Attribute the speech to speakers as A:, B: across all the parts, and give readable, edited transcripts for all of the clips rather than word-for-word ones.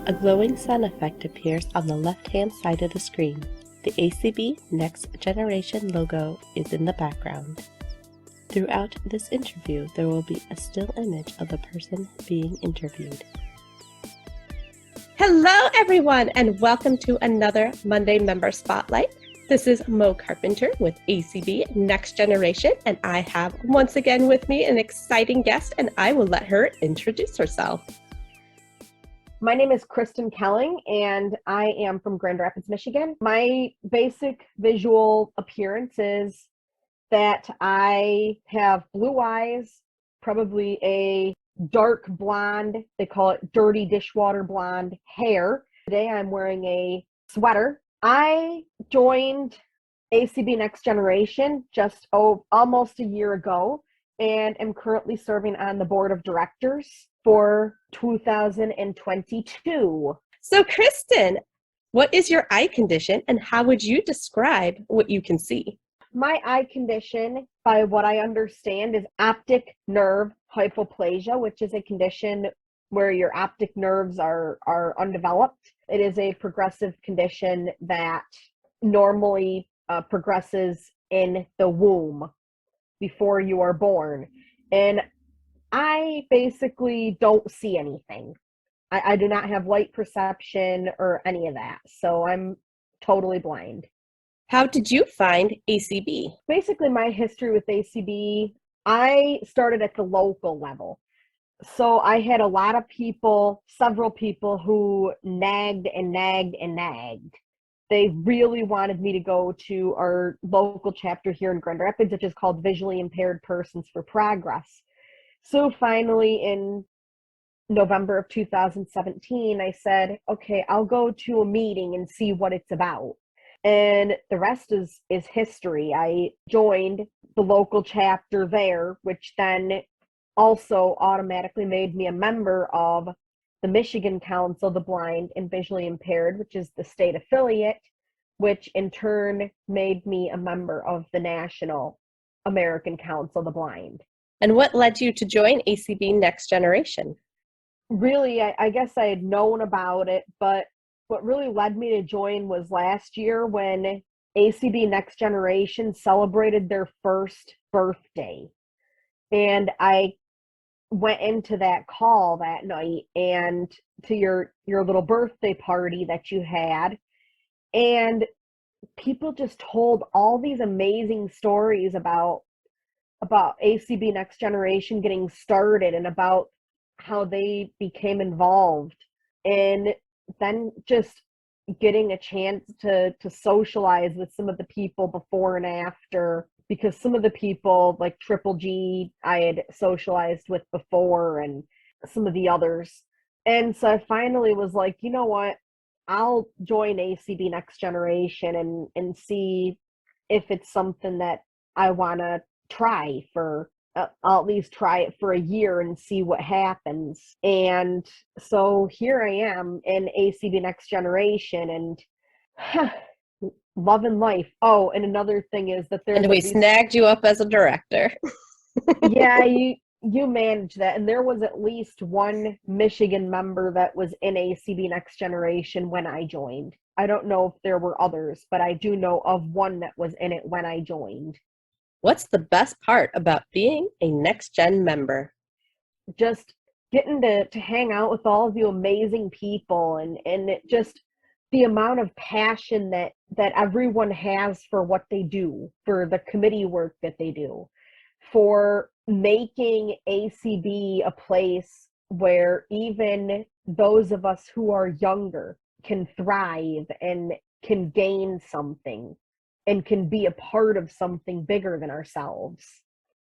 A: A glowing sound effect appears on the left-hand side of the screen. The ACB Next Generation logo is in the background. Throughout this interview, there will be a still image of the person being interviewed. Hello, everyone, and welcome to another Monday Member Spotlight. This is Mo Carpenter with ACB Next Generation, and I have once again with me an exciting guest, and I will let her introduce herself.
B: My name is Kristen Kelling, and I am from Grand Rapids, Michigan. My basic visual appearance is that I have blue eyes, probably a dark blonde, they call it dirty dishwater blonde hair. Today I'm wearing a sweater. I joined ACB Next Generation just almost a year ago, and am currently serving on the board of directors for 2022.
A: So Kristen, what is your eye condition and how would you describe what you can see?
B: My eye condition, by what I understand, is optic nerve hypoplasia, which is a condition where your optic nerves are undeveloped. It is a progressive condition that normally progresses in the womb before you are born. And I basically don't see anything. I do not have light perception or any of that. So I'm totally blind.
A: How did you find ACB?
B: Basically, my history with ACB, I started at the local level. So I had a lot of people, several people who nagged and nagged and nagged. They really wanted me to go to our local chapter here in Grand Rapids, which is called Visually Impaired Persons for Progress. So finally, in November of 2017, I said, okay, I'll go to a meeting and see what it's about. And the rest is history. I joined the local chapter there, which then also automatically made me a member of the Michigan Council of the Blind and Visually Impaired, which is the state affiliate, which in turn made me a member of the National American Council of the Blind.
A: And what led you to join ACB Next Generation?
B: Really, I guess I had known about it, but what really led me to join was last year when ACB Next Generation celebrated their first birthday. And I went into that call that night and to your little birthday party that you had, and people just told all these amazing stories about ACB Next Generation getting started and about how they became involved, and then just getting a chance to socialize with some of the people before and after, because some of the people like Triple G I had socialized with before and some of the others. And so I finally was like, you know what, I'll join ACB Next Generation and see if it's something that I want to try for. I'll at least try it for a year and see what happens. And so here I am in ACB Next Generation and loving life. Oh, and another thing is that there's...
A: And we snagged you up as a director.
B: Yeah, you manage that. And there was at least one Michigan member that was in ACB Next Generation when I joined. I don't know if there were others, but I do know of one that was in it when I joined.
A: What's the best part about being a Next Gen member?
B: Just getting to hang out with all of you amazing people and just the amount of passion that everyone has for what they do, for the committee work that they do, for making ACB a place where even those of us who are younger can thrive and can gain something and can be a part of something bigger than ourselves.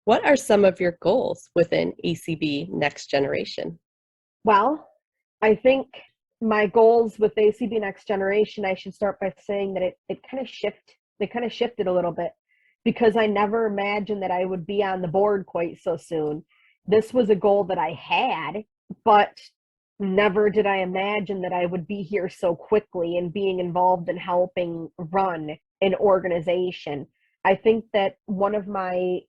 A: What are some of your goals within ACB Next Generation?
B: Well, I think my goals with ACB Next Generation, I should start by saying that it kind of shifted a little bit, because I never imagined that I would be on the board quite so soon. This was a goal that I had, but never did I imagine that I would be here so quickly and being involved in helping run an organization. I think that one of my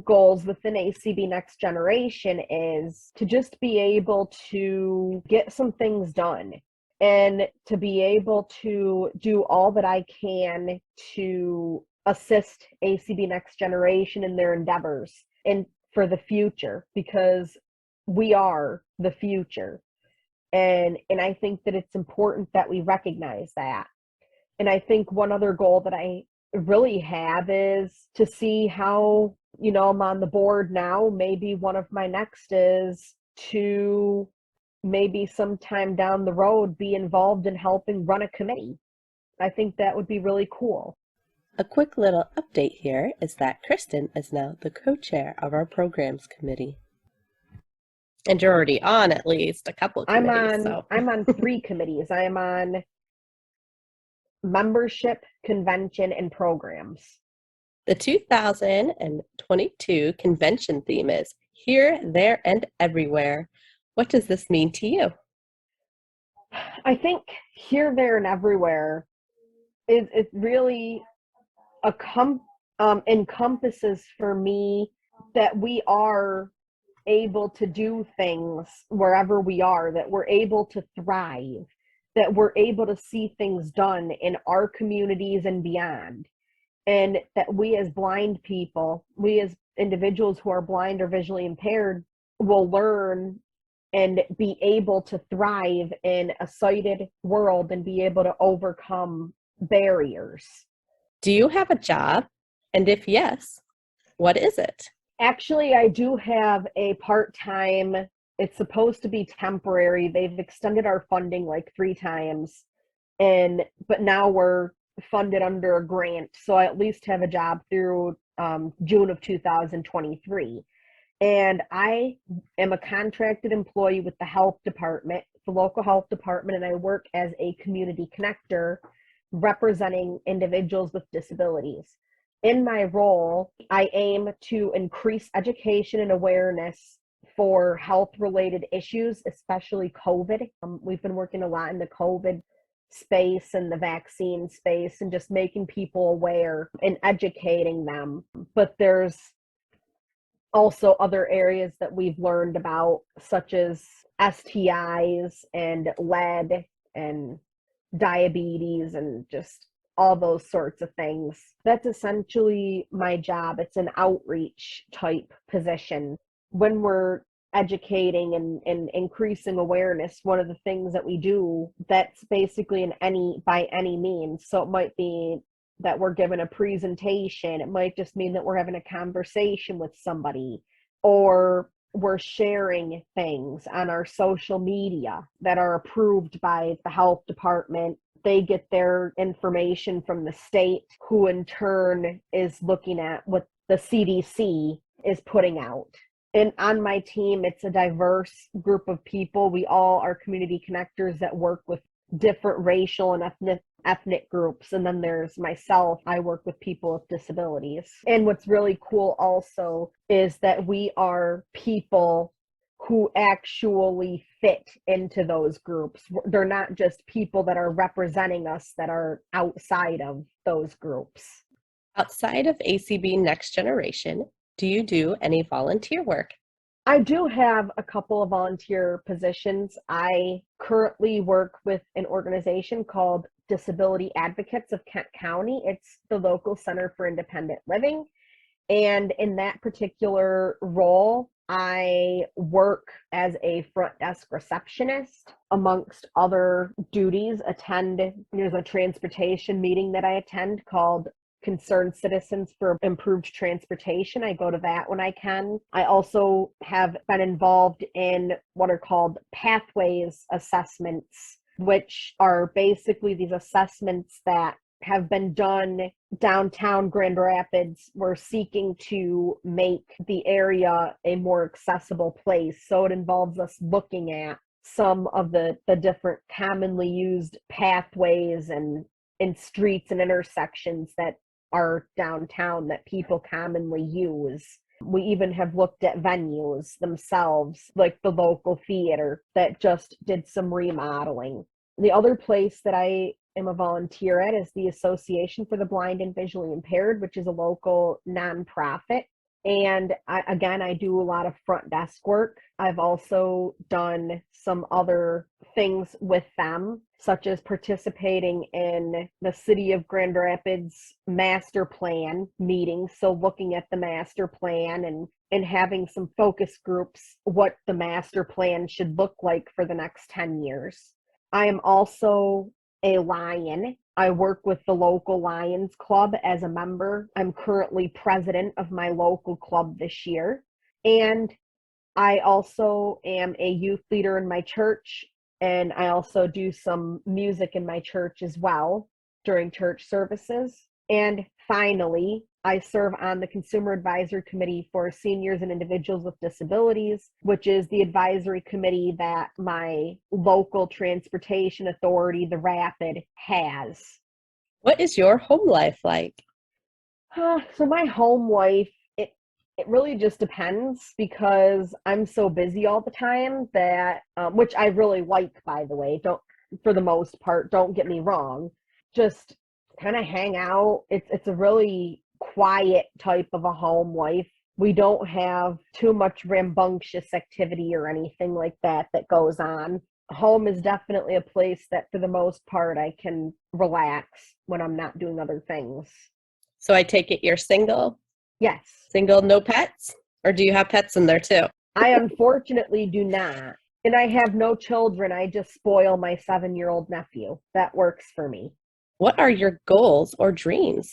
B: goals within ACB Next Generation is to just be able to get some things done and to be able to do all that I can to assist ACB Next Generation in their endeavors and for the future, because we are the future. And I think that it's important that we recognize that. And I think one other goal that I really have is to see how, I'm on the board now. Maybe one of my next is to maybe sometime down the road be involved in helping run a committee. I think that would be really cool.
A: A quick little update here is that Kristen is now the co-chair of our programs committee. And you're already on at least a couple of committees.
B: I'm on 3 committees. I am on membership, convention, and programs.
A: The 2022 convention theme is Here, There, and Everywhere. What does this mean to you?
B: I think here, there, and everywhere is it really encompasses for me that we are able to do things wherever we are, that we're able to thrive, that we're able to see things done in our communities and beyond. And that we as blind people, we as individuals who are blind or visually impaired, will learn and be able to thrive in a sighted world and be able to overcome barriers.
A: Do you have a job? And if yes, what is it?
B: Actually, I do have a part-time, it's supposed to be temporary. They've extended our funding like 3 times, but now we're funded under a grant. So I at least have a job through June of 2023. And I am a contracted employee with the health department, the local health department, and I work as a community connector representing individuals with disabilities. In my role, I aim to increase education and awareness for health-related issues, especially COVID. We've been working a lot in the COVID space and the vaccine space and just making people aware and educating them. But there's also other areas that we've learned about, such as STIs and lead and diabetes and just all those sorts of things. That's essentially my job. It's an outreach type position. When we're educating and increasing awareness, one of the things that we do, that's basically by any means. So it might be that we're given a presentation. It might just mean that we're having a conversation with somebody, or we're sharing things on our social media that are approved by the health department. They get their information from the state, who in turn is looking at what the CDC is putting out. And on my team, it's a diverse group of people. We all are community connectors that work with different racial and ethnic groups. And then there's myself. I work with people with disabilities. And what's really cool also is that we are people who actually fit into those groups. They're not just people that are representing us that are outside of those groups.
A: Outside of ACB Next Generation, do you do any volunteer work?
B: I do have a couple of volunteer positions. I currently work with an organization called Disability Advocates of Kent County. It's the local Center for Independent Living. And in that particular role, I work as a front desk receptionist, amongst other duties. There's a transportation meeting that I attend called Concerned Citizens for Improved Transportation. I go to that when I can. I also have been involved in what are called pathways assessments, which are basically these assessments that have been done downtown Grand Rapids. We're seeking to make the area a more accessible place. So it involves us looking at some of the different commonly used pathways and streets and intersections that are downtown that people commonly use. We even have looked at venues themselves, like the local theater that just did some remodeling. The other place that I am a volunteer at is the Association for the Blind and Visually Impaired, which is a local nonprofit. And I do a lot of front desk work. I've also done some other things with them, such as participating in the City of Grand Rapids master plan meetings. So looking at the master plan and having some focus groups, what the master plan should look like for the next 10 years. I am also a Lion. I work with the local Lions Club as a member. I'm currently president of my local club this year. And I also am a youth leader in my church, and I also do some music in my church as well during church services. And finally, I serve on the Consumer Advisory Committee for Seniors and Individuals with Disabilities, which is the advisory committee that my local transportation authority, the Rapid, has.
A: What is your home life like?
B: So my home life, it really just depends because I'm so busy all the time that, which I really like, by the way, for the most part, don't get me wrong, just kind of hang out. It's a really quiet type of a home life. We don't have too much rambunctious activity or anything like that goes on. Home is definitely a place that for the most part I can relax when I'm not doing other things.
A: So I take it you're single?
B: Yes.
A: Single, no pets? Or do you have pets in there too?
B: I unfortunately do not. And I have no children. I just spoil my 7-year-old nephew. That works for me.
A: What are your goals or dreams?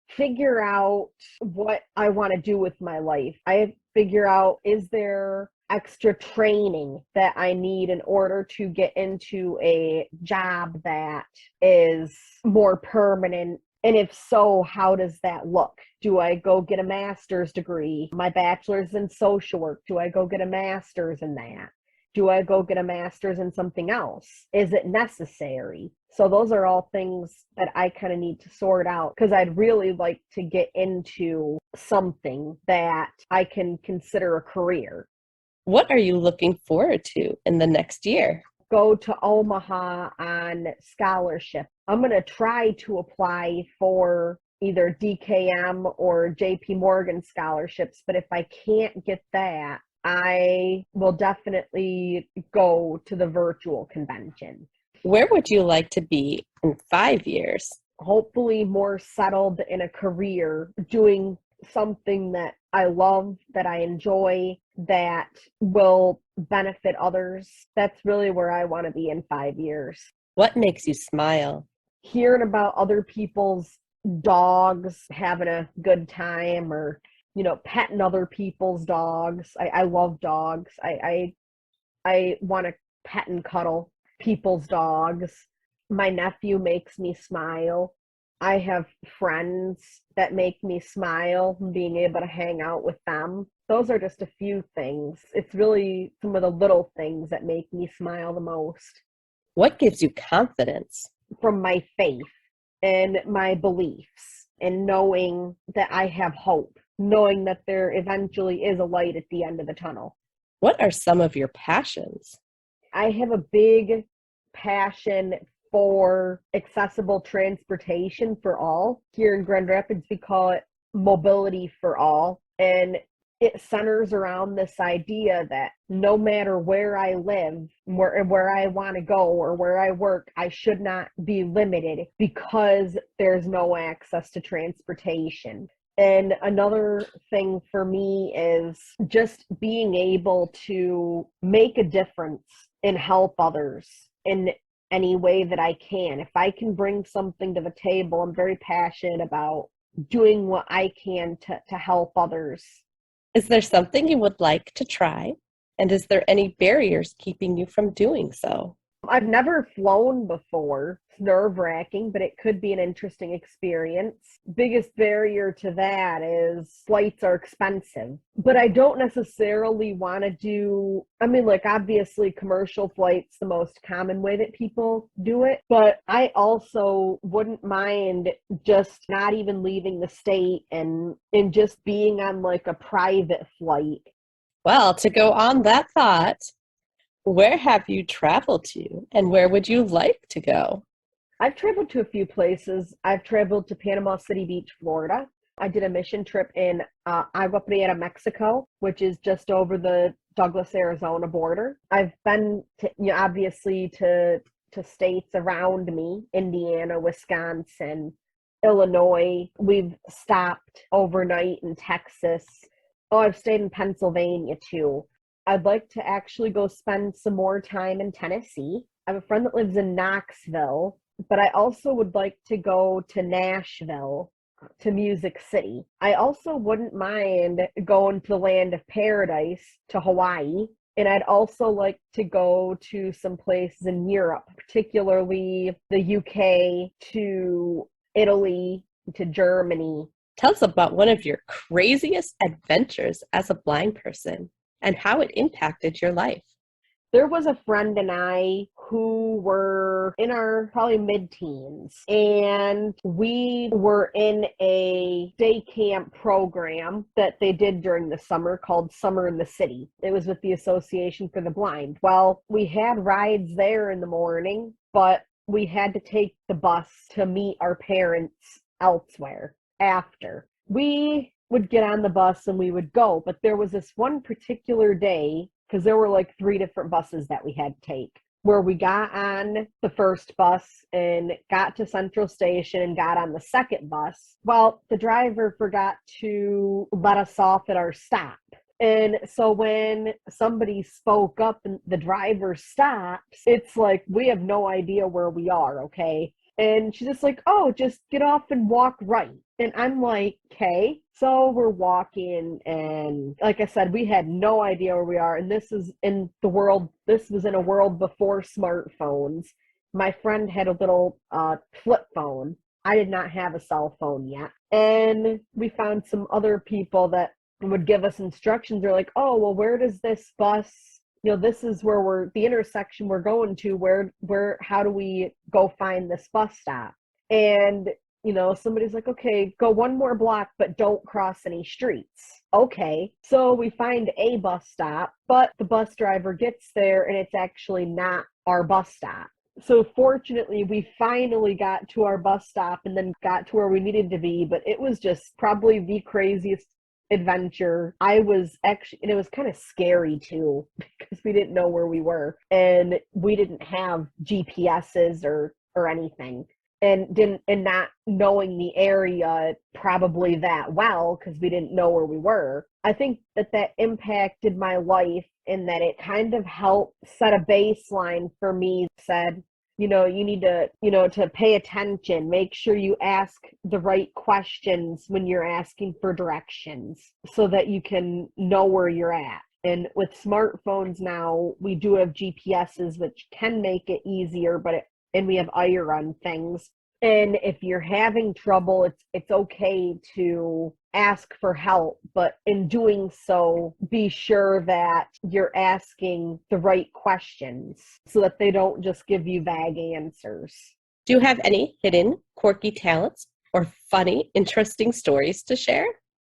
B: Figure out what I want to do with my life. I figure out, is there extra training that I need in order to get into a job that is more permanent? And if so, how does that look? Do I go get a master's degree? My bachelor's in social work. Do I go get a master's in that? Do I go get a master's in something else? Is it necessary? So those are all things that I kind of need to sort out because I'd really like to get into something that I can consider a career.
A: What are you looking forward to in the next year?
B: Go to Omaha on scholarship. I'm going to try to apply for either DKM or JP Morgan scholarships, but if I can't get that, I will definitely go to the virtual convention.
A: Where would you like to be in 5 years?
B: Hopefully more settled in a career, doing something that I love, that I enjoy, that will benefit others. That's really where I want to be in 5 years.
A: What makes you smile?
B: Hearing about other people's dogs having a good time, or petting other people's dogs. I love dogs. I want to pet and cuddle people's dogs. My nephew makes me smile. I have friends that make me smile, being able to hang out with them. Those are just a few things. It's really some of the little things that make me smile the most.
A: What gives you confidence?
B: From my faith and my beliefs, and knowing that I have hope, knowing that there eventually is a light at the end of the tunnel.
A: What are some of your passions?
B: I have a big passion for accessible transportation for all. Here in Grand Rapids, we call it mobility for all. And it centers around this idea that no matter where I live, where I want to go, or where I work, I should not be limited because there's no access to transportation. And another thing for me is just being able to make a difference and help others in any way that I can. If I can bring something to the table, I'm very passionate about doing what I can to help others.
A: Is there something you would like to try? And is there any barriers keeping you from doing so?
B: I've never flown before. It's nerve-wracking, but it could be an interesting experience. Biggest barrier to that is flights are expensive. But I don't necessarily want to do, obviously commercial flights, the most common way that people do it. But I also wouldn't mind just not even leaving the state and just being on like a private flight.
A: Well, to go on that thought, where have you traveled to and where would you like to go?
B: I've traveled to a few places. I've traveled to Panama City Beach, Florida. I did a mission trip in Agua Prieta, Mexico, which is just over the Douglas, Arizona border. I've been to, obviously to states around me, Indiana, Wisconsin, Illinois. We've stopped overnight in Texas. Oh, I've stayed in Pennsylvania too. I'd like to actually go spend some more time in Tennessee. I have a friend that lives in Knoxville, but I also would like to go to Nashville, to Music City. I also wouldn't mind going to the land of paradise, to Hawaii. And I'd also like to go to some places in Europe, particularly the UK, to Italy, to Germany.
A: Tell us about one of your craziest adventures as a blind person and how it impacted your life.
B: There was a friend and I who were in our probably mid-teens, and we were in a day camp program that they did during the summer called Summer in the City. It was with the Association for the Blind. Well, we had rides there in the morning, but we had to take the bus to meet our parents elsewhere after. We would get on the bus and we would go, but there was this one particular day, because there were like 3 different buses that we had to take, where we got on the first bus and got to Central Station and got on the second bus. Well, the driver forgot to let us off at our stop. And so when somebody spoke up and the driver stops, it's like, we have no idea where we are, okay? And she's just like, oh, just get off and walk right. And I'm like, okay. So we're walking, and like I said, we had no idea where we are. And this was in a world before smartphones. My friend had a little flip phone. I did not have a cell phone yet. And we found some other people that would give us instructions. They're like, oh, well, where does this bus, this is where the intersection we're going to, how do we go find this bus stop? And somebody's like, okay, go 1 more block, but don't cross any streets. Okay. So we find a bus stop, but the bus driver gets there and it's actually not our bus stop. So fortunately, we finally got to our bus stop and then got to where we needed to be, but it was just probably the craziest adventure. And it was kind of scary too, because we didn't know where we were and we didn't have GPSs or anything. And not knowing the area probably that well, because we didn't know where we were. I think that impacted my life in that it kind of helped set a baseline for me. Said, you need to pay attention, make sure you ask the right questions when you're asking for directions so that you can know where you're at. And with smartphones now, we do have GPSs, which can make it easier, and we have IR on things. And if you're having trouble, it's okay to ask for help, but in doing so, be sure that you're asking the right questions so that they don't just give you vague answers.
A: Do you have any hidden, quirky talents or funny, interesting stories to share?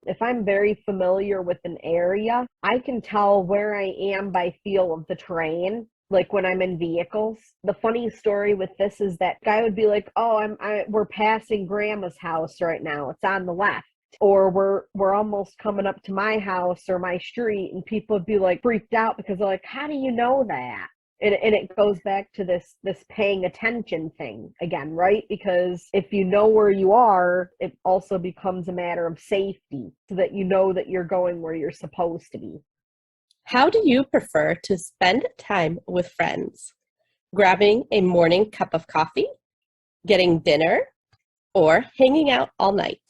B: If I'm very familiar with an area, I can tell where I am by feel of the terrain. Like when I'm in vehicles. The funny story with this is that guy would be like, oh, we're passing grandma's house right now. It's on the left. Or we're almost coming up to my house or my street, and people would be like freaked out because they're like, how do you know that? And it goes back to this paying attention thing again, right? Because if you know where you are, it also becomes a matter of safety so that you know that you're going where you're supposed to be.
A: How do you prefer to spend time with friends? Grabbing a morning cup of coffee, getting dinner, or hanging out all night?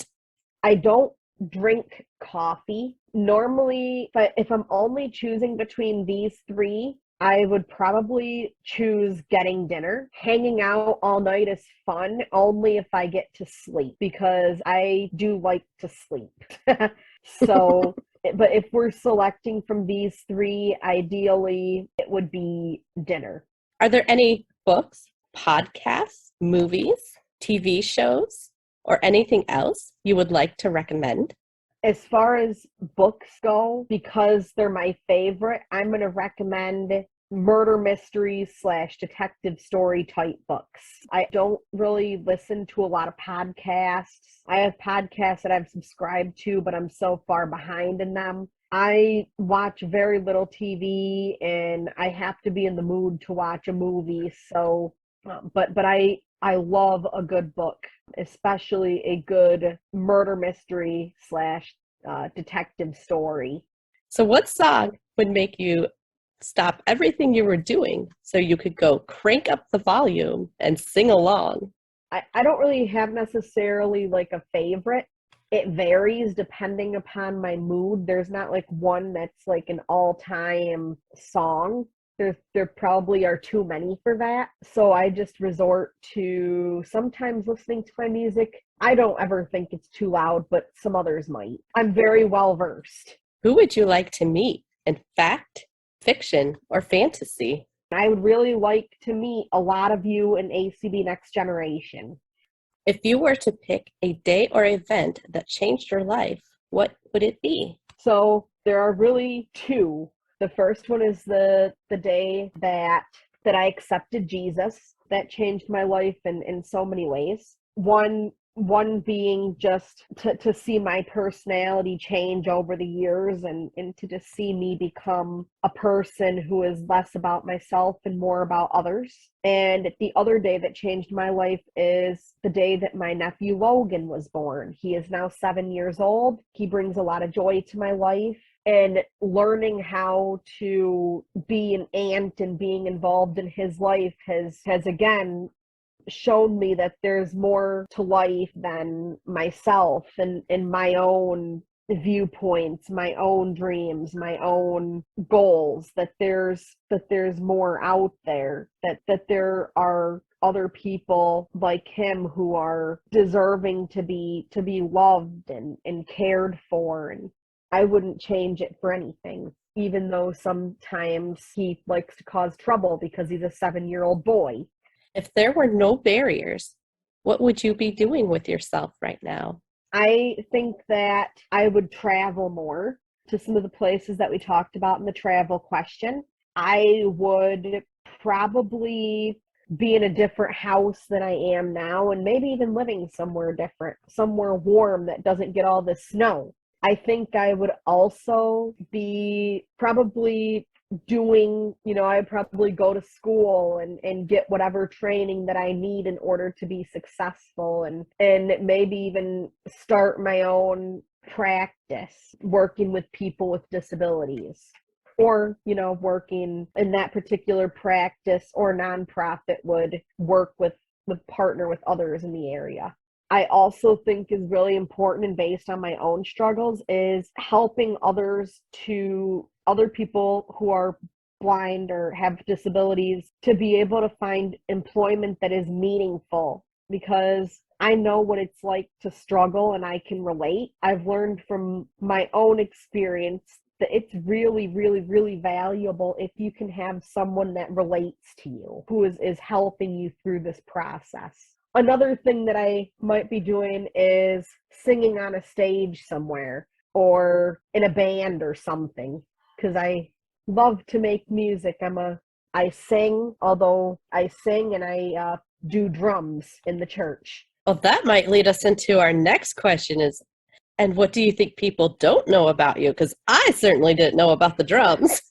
B: I don't drink coffee. Normally, if I'm only choosing between these 3, I would probably choose getting dinner. Hanging out all night is fun only if I get to sleep, because I do like to sleep. So... But if we're selecting from these 3, ideally, it would be dinner.
A: Are there any books, podcasts, movies, TV shows, or anything else you would like to recommend?
B: As far as books go, because they're my favorite, I'm going to recommend murder mysteries / detective story type books. I don't really listen to a lot of podcasts. I have podcasts that I've subscribed to, but I'm so far behind in them. I watch very little TV, and I have to be in the mood to watch a movie. So, but I love a good book, especially a good murder mystery / detective story.
A: So what song would make you stop everything you were doing so you could go crank up the volume and sing along?
B: I don't really have necessarily like a favorite. It varies depending upon my mood. There's not like one that's like an all-time song. There probably are too many for that. So I just resort to sometimes listening to my music. I don't ever think it's too loud, but some others might. I'm very well versed.
A: Who would you like to meet? In fact, fiction, or fantasy?
B: I would really like to meet a lot of you in ACB Next Generation.
A: If you were to pick a day or event that changed your life, what would it be?
B: So there are really two. The first one is the day that I accepted Jesus. That changed my life in so many ways. One being just to see my personality change over the years, and to just see me become a person who is less about myself and more about others. And the other day that changed my life is the day that my nephew Logan was born. He is now 7 years old. He brings a lot of joy to my life. And learning how to be an aunt and being involved in his life has again shown me that there's more to life than myself and my own viewpoints, my own dreams, my own goals, that there's more out there, that there are other people like him who are deserving to be loved and cared for. And I wouldn't change it for anything, even though sometimes he likes to cause trouble because he's a 7-year-old boy.
A: If there were no barriers, what would you be doing with yourself right now?
B: I think that I would travel more to some of the places that we talked about in the travel question. I would probably be in a different house than I am now, and maybe even living somewhere different, somewhere warm that doesn't get all the snow. I think I would also be probably doing, I'd probably go to school and get whatever training that I need in order to be successful, and maybe even start my own practice working with people with disabilities, or working in that particular practice or nonprofit would work with partner with others in the area. I also think is really important, and based on my own struggles, is helping other people who are blind or have disabilities to be able to find employment that is meaningful, because I know what it's like to struggle and I can relate. I've learned from my own experience that it's really, really, really valuable if you can have someone that relates to you, who is helping you through this process. Another thing that I might be doing is singing on a stage somewhere or in a band or something, because I love to make music. I sing, although I sing and I do drums in the church.
A: Well, that might lead us into our next question and what do you think people don't know about you? Because I certainly didn't know about the drums.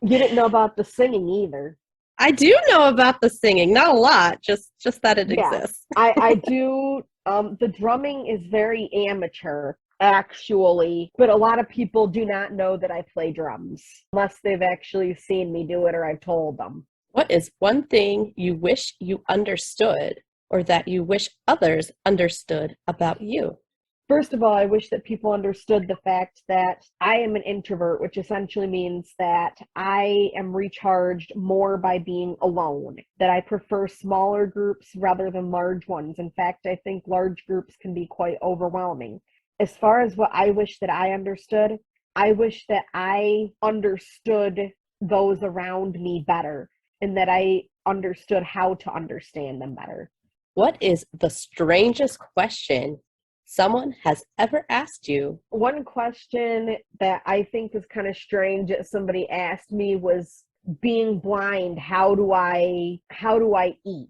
B: You didn't know about the singing either.
A: I do know about the singing, not a lot, just that it exists.
B: I do. The drumming is very amateur, actually, but a lot of people do not know that I play drums unless they've actually seen me do it or I've told them.
A: What is one thing you wish you understood or that you wish others understood about you?
B: First of all, I wish that people understood the fact that I am an introvert, which essentially means that I am recharged more by being alone, that I prefer smaller groups rather than large ones. In fact, I think large groups can be quite overwhelming. As far as what I wish that I understood, I wish that I understood those around me better, and that I understood how to understand them better.
A: What is the strangest question someone has ever asked you?
B: One question that I think is kind of strange that somebody asked me was being blind, how do I eat?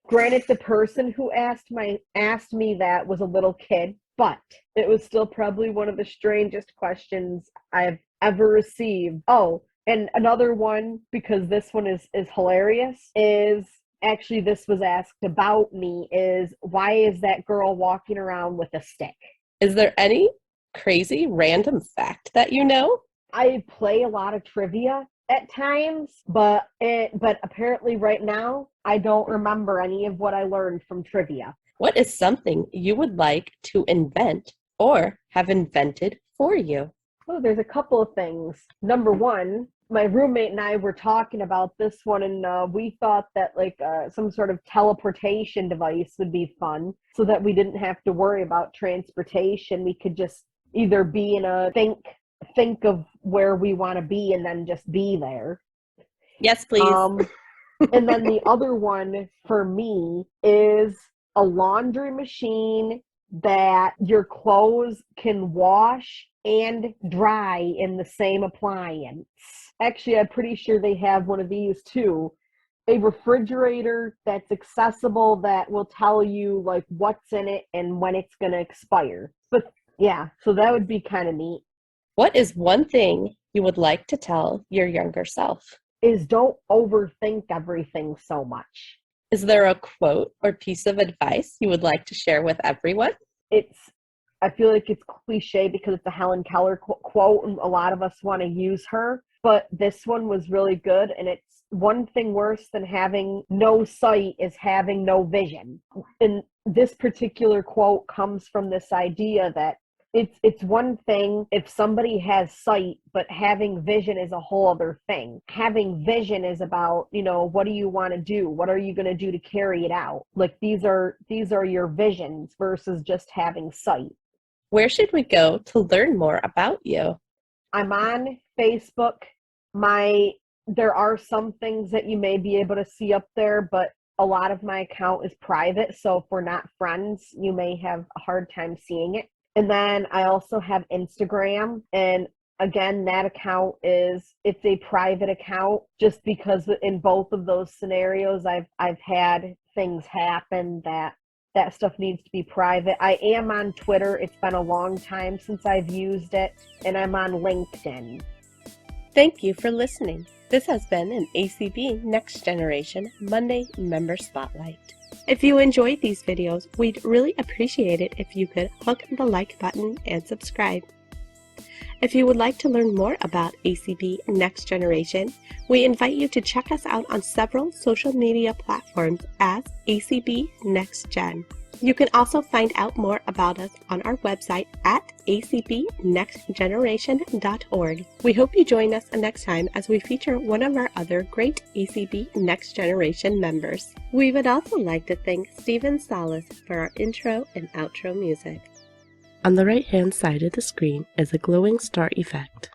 B: Granted, the person who asked me that was a little kid, but it was still probably one of the strangest questions I've ever received. Oh, and another one, because this one is hilarious, is actually this was asked about me, is why is that girl walking around with a stick?
A: Is there any crazy random fact that you know?
B: I play a lot of trivia at times, but apparently right now I don't remember any of what I learned from trivia.
A: What is something you would like to invent or have invented for you?
B: Oh, there's a couple of things. Number one, my roommate and I were talking about this one, and we thought that some sort of teleportation device would be fun, so that we didn't have to worry about transportation. We could just either be in a think of where we want to be and then just be there.
A: Yes, please.
B: And then the other one for me is a laundry machine that your clothes can wash and dry in the same appliance. Actually, I'm pretty sure they have one of these too. A refrigerator that's accessible that will tell you like what's in it and when it's going to expire. But yeah, so that would be kind of neat.
A: What is one thing you would like to tell your younger self?
B: Is don't overthink everything so much.
A: Is there a quote or piece of advice you would like to share with everyone?
B: I feel like it's cliche because it's a Helen Keller quote and a lot of us want to use her, but this one was really good, and it's one thing worse than having no sight is having no vision. And this particular quote comes from this idea that it's one thing if somebody has sight, but having vision is a whole other thing. Having vision is about, what do you want to do? What are you going to do to carry it out? Like these are your visions versus just having sight.
A: Where should we go to learn more about you?
B: I'm on Facebook. There are some things that you may be able to see up there, but a lot of my account is private. So if we're not friends, you may have a hard time seeing it. And then I also have Instagram, and again, that account it's a private account just because in both of those scenarios, I've had things happen that stuff needs to be private. I am on Twitter. It's been a long time since I've used it, and I'm on LinkedIn.
A: Thank you for listening. This has been an ACB Next Generation Monday Member Spotlight. If you enjoyed these videos, we'd really appreciate it if you could click the like button and subscribe. If you would like to learn more about ACB Next Generation, we invite you to check us out on several social media platforms as ACB Next Gen. You can also find out more about us on our website at acbnextgeneration.org. We hope you join us next time as we feature one of our other great ACB Next Generation members. We would also like to thank Steven Salas for our intro and outro music. On the right-hand side of the screen is a glowing star effect.